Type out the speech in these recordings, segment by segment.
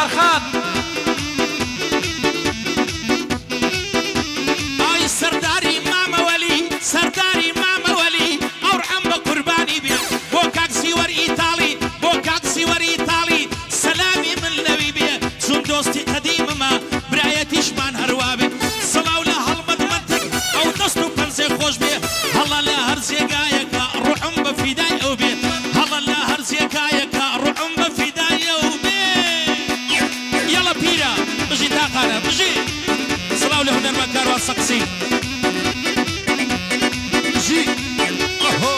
بنارخان ئای سەرداری مامەوەلی سەرداری مامەوەلی ئەو ڕەحەم بە قوربانی بێ بۆ کاک زیوەر ئیتاڵی بۆ کاک زیوەر ئیتاڵی سەلامی من لەوی بێ چون دۆستی قەدیممە برایەتیشمان هەروە بێ سڵاو لە هەڵمەت منتق ئەو دەست و پەنجەی خۆش بێ هەڵە لە هەر جێگایەکە ڕوحم بە فیدای ئەو بێ هەڵە لە هەر جێگایەکە ڕوحم بە فیدای ئەو بێ یەڵە پیرە بژی تاقانە بژی سڵاو لە هونەرمەندکار وا سەقسی بژی ئەهۆ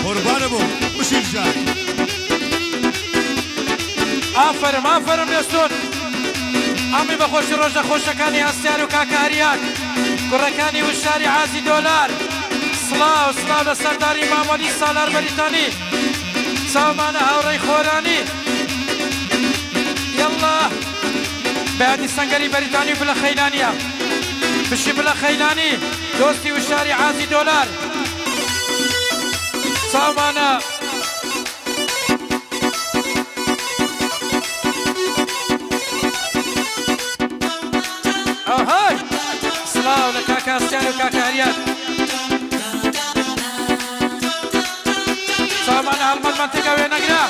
قوربانە بۆ بشیر جان ئافرم ئافرم لێستون ئەمی بەخۆشی ڕۆژە خۆشەکانی هەستیار و کاکاریان کوڕەکانی وشاری عازی دۆلار سڵاو سڵاو لە سەرداری مامەلی سالار بەریتانی چاومانە هاوڕێی خۆرانی یەڵڵا بەیادی سەنگەری بەریتانی و بلە خەیلانیە بشی بلە خەیلانی دۆستی وشاری عازی دۆلار چاومانە ئەوهای سڵاو لە کاکاستیان و کاکاریان چاومانە هەڵمەت منتیقە وێنەگرە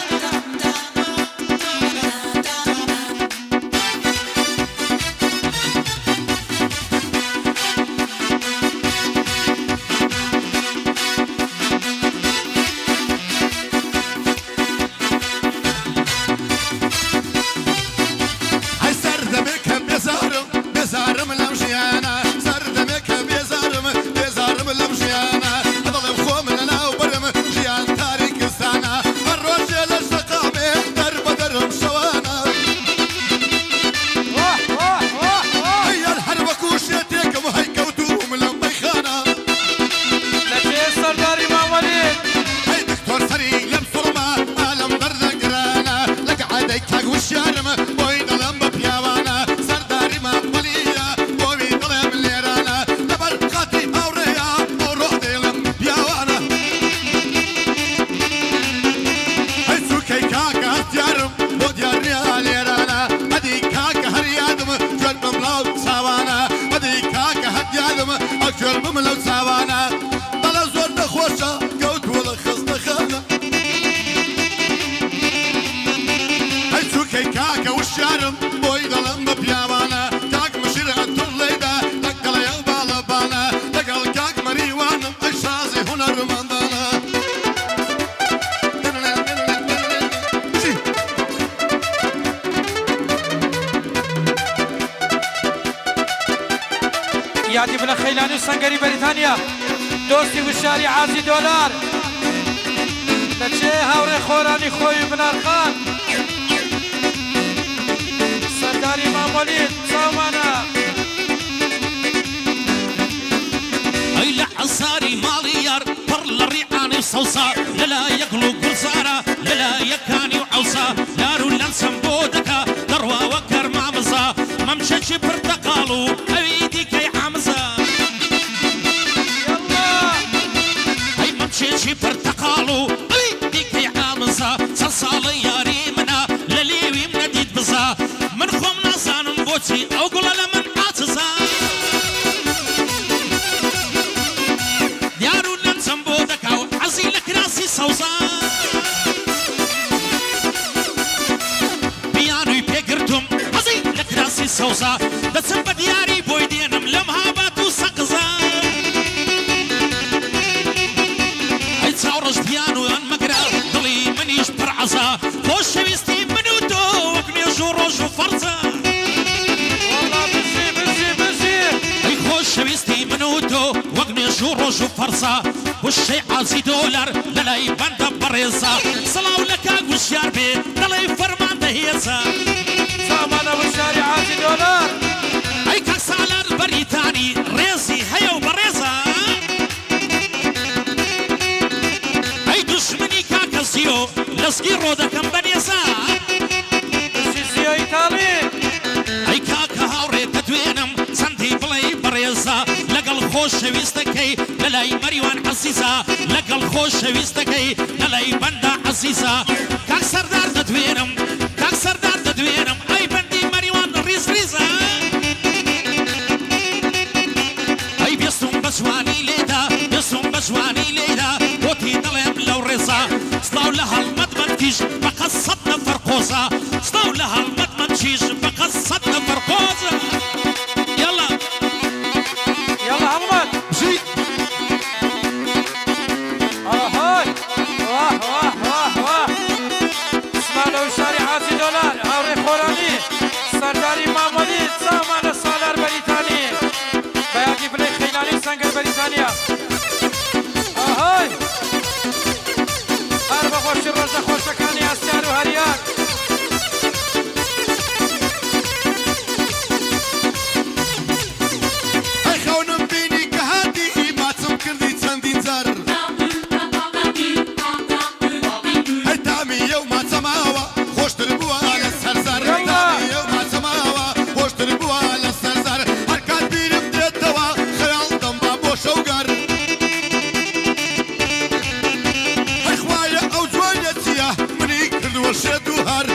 بێزارم لەم ژیانە سەردەمێکە بێزارم لەم ژیانە دڵم خۆم لە ناو بەرم ژیان تاریکستانە هەر ڕۆژێ لە شەقامێ دەربەدەرم شەوانە هەیەر هەر وەکو شێتێکم هەیکەوتوم لەم بەیخانە لەکێ سەرداری مامەلی هەی دکتۆر سەری لەم سوڵمە ئالەم دەردە گرانە لەگە عادەی کاک وشیارم بۆی دەڵم بە پیاوانە سەرداری مامەلیە بۆوی دڵێم لێرانە لەبەر قاتی هاوڕێیە ئەو ڕۆ دێڵم پیاوانە هەی سوکەی کاکە هەستیارم بۆ دیارنیا لێرانە هەدی کاکە هەر یادم گوێرمم لەو چاوانە هەدی کاکە هەدیادم ئەو گوێرمم لەو چاوانە دەڵە زۆر دەخۆشە کەوتووە لە خستەخانە هەی سوکەی کاکە وشیارم بۆی دەڵم بە پیاوانە کاک مشیر ئەتوڕ لێدا لەگەڵێ باڵەبانە لەگەڵ کاک مەریوانم ئەی شازی هونەرمەندانە یادی بلە خەیلانی و سەنگەری بەریتانیا دۆستی وشاری عازی دۆلار لەچێ هاوڕێ خۆرانی خۆی و بنارخان سەرداری مامەلی چاومانە ئەی لە عەساری ماڵی یار پڕ لە ڕیعانی سەوسا لەلا یەکڵ و گورزارە لەلا یەکانی و عەوسا لار و لەنسم بۆ دەکا دەڕواوە کەرمامزە مەمشەکی پرتەقاڵ و ئەوی دیکەی عامزە ئەی مەمشێکی پرتەقاڵ و ئەوی دیکەی عامزە چەند ساڵی یاری منە لە لێویم نەدیت بزە من خۆم نازانم بۆچی ئەو گوڵە لە من عاجزە دیار و لەنجەم بۆ دەکا و عەزی لە کراسی سەوزە بیانووی پێگرتم عەزی لە کراسی سەوزە دەچم بە دیاری بۆی دێنم لەم هابات و سەقزە ئەی چاوڕەش بیانویان مەگرە دڵی منیش پڕ عەزە خۆشەویستی من و تۆ وەک نوێژ و ڕۆژ و فەرزە ئەی خۆشەویستی من و تۆ وەک نوێژ و ڕۆژ و فەرزە وشەی عازی دۆلار لەلای بەندە بەڕێزە سڵاو لە کاک وشیار بێ دەڵێی فەرمان دەهێزە چاومانە وشاری عازی دۆلار ئەی کاک سالار بەریتانی ڕێزی هەیە و بەڕێزە ئەی دوشمنی کاکە زیۆ لەسکی ڕۆ دەکەم بەنێزە بشی زیۆ ئیتاڵی ئەی کاکە هاوڕێ دەدوێنم چەندی بڵێ بەڕێزە لەگەڵ خۆشەویستەکەی لەلای مەریوان عەزیزە لەگەڵ خۆشەویستەکەی لەلای بەندە عەزیزە کاک سەردار دەدوێنم کاک سەر دوێنم ئەی بەندی مەریوان ڕیز ڕیزە ئەی بێستم بە جوانی لێدا بێستم بە جوانی لێدا بۆتی دڵێم لەو ڕێزە سڵاو لە هەڵمەت منکیش بەقەت سەد نەفەر قۆزە سڵاو لە هەڵمەت منکیش بەقەت سەد نەفەر قۆزە یەڵا يلا همومات بژیت هاي واه واه واه واه اسمعنا وشاري عازي دولار هاوري خوراني سرداري مامولي زمان سالار بريطاني بياقي بلي خيلاني سنگر بريطانيا هاي أربع خوش الرجة خوشكاني أسيار وهريان ئەی خەونم بینی کە هاتی ماچم کردی چەندین جار هەی تامی ئەو ماچەماوە خۆشتر بووە لە سەرزار تامی ئەو ماچەماوە خۆشتر بووە لە سەرزار هەر کات بیرم دێتەوە خەیاڵ دەمبا بۆ شەوگەر هەی خوایە ئەو جوانە چییە منی کردووە شێت و هەر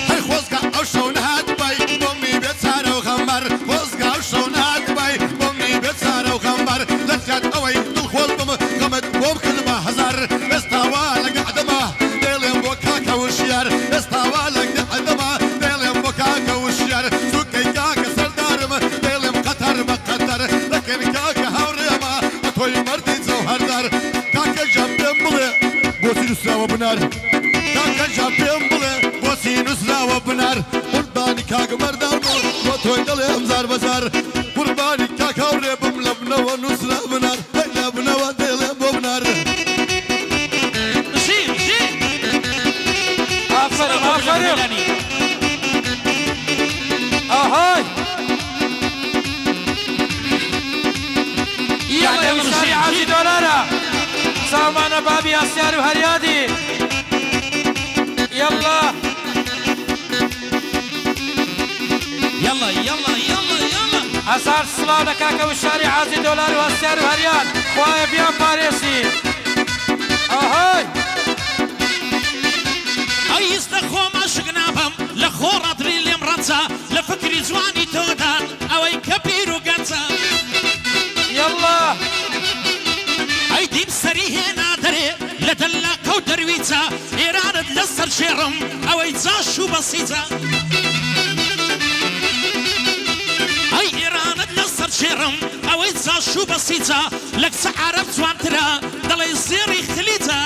هەی خۆزگا ئەو شەو نەهات بای بۆمی بێت چارە و غەمبەر خۆزگا ئەو شەو نەهات بای بۆمی بێت چارە و غەمبەر لە کات ئەوەی دڵخۆڵ بم غەمت بۆم کرد بە هەزار ئێستاوا لەگە عەدەما دەیڵێم بۆ کاکە وشیار ئێستاوا لەگە عەدەما دەیڵێم بۆ کاکە وشیار سوکەی کاکە سەردارم دەیڵێم قەتەر بە قەتەر لەکن کاکە هاوڕێمە بە تۆی مەردی جەوهەردار کاکە جام پێم بڵێ بۆچی نووسراوە بنار کاکە جام پێم بڵێ بۆچی نووسراوە بنار قوربانی کاکە مەردان بۆ تۆی دەڵێم زار بەزار قوربانی کاکە هاوڕێ بم لە بنەوە نووسرا بنار هەی لە بنەوە دەیڵێم بۆ بنار ژی ژی آفرین آفرین هاي يعني وشاري عازي دولارا سامانا بابي أسيار وهريادي يلا يلا يلا يلا يلا هزار سلاو لكاكا وشاري عازي دولار وأسيار وهرياد خوايا بيان باريسي هاي ئەی ئستەخۆمە شکنابم لە خۆڕاتری لێم ڕەنجە لە فکری جوانی تۆدان ئەوەی کە پیر و گەنجە يلا ئەی دیم سەری هێنا دەرێ لە دەلاکە و دەرویجە ئێرانت لەسەر شێڕم ئەوەی جاش و بەسیجە ئەی ئێرانت لەسەر شێڕم ئەوەی جاش و بەسیجە لە کچە عەرەب جوانترە دەڵێ زێڕی خلیجە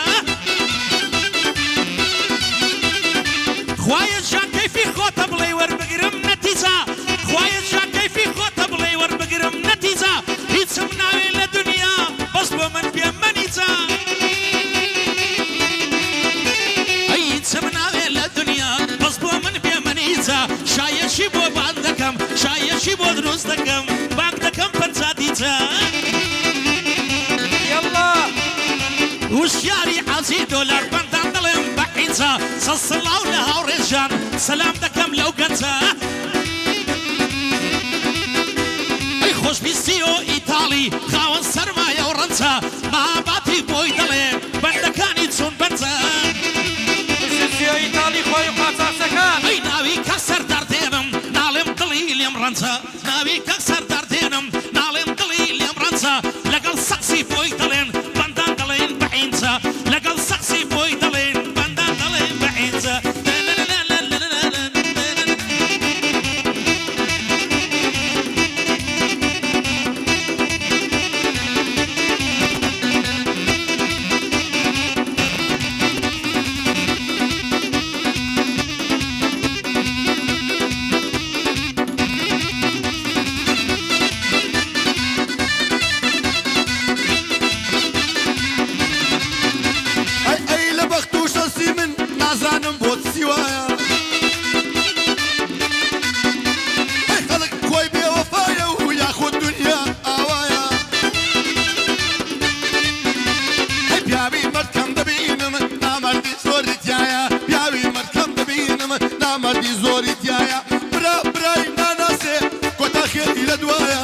خوایە جان کەیفی خۆتە بڵێ وەربگرم نەتیجە خوایە جان کەیفی خۆتە بڵێ وەربگرم نەتیجە هیچم ناوێ لە دنیا بەس بۆ من پێم مەنیجە ئەی هیچم ناوێ لە دنیا بەس بۆ من پێ مەنیجە شایەشی بۆ بانگ دەکەم شایەشی بۆ دروست دەکەم بانگ دەکەم پەنجادیجە يلا وشیاری عازی دۆلار بەندان دڵێم بە عیجە سەسڵاو لە هاوڕێژان سەلام دەکەم لەو گەنجە ئەی خۆشبیستی و ئیتاڵی خاوەن سەرمایە و ڕەنجە ماباتی بۆی دەڵێ بەندەکانی چوون بەنجە سيو إيطالي خوي وقاطع سكان ئەی ناوی کە سەردار دێنم ناڵێم دڵی لێم ڕەنجە ناوی کە سەردار دێنم ناڵێم دڵی لێم ڕەنجە لەگەڵ سەقسی بۆی دەڵێن بەندان دەڵێن بە عینجە لەگەڵ سەقسی بۆی دەڵێن بەندان دەڵێن بە عینجە نازانم بۆت سیوایە ئەی خەڵک خۆی بێوەفایە و یاخود دنیا ئاوایە ئەی پیاوی مەرکەم دەبینم نامەردی زۆری تایە پیاوی مەرکەم دەبینم نامەردی زۆری تایە برا برای ناناسێ کۆتا خێری لە دوایە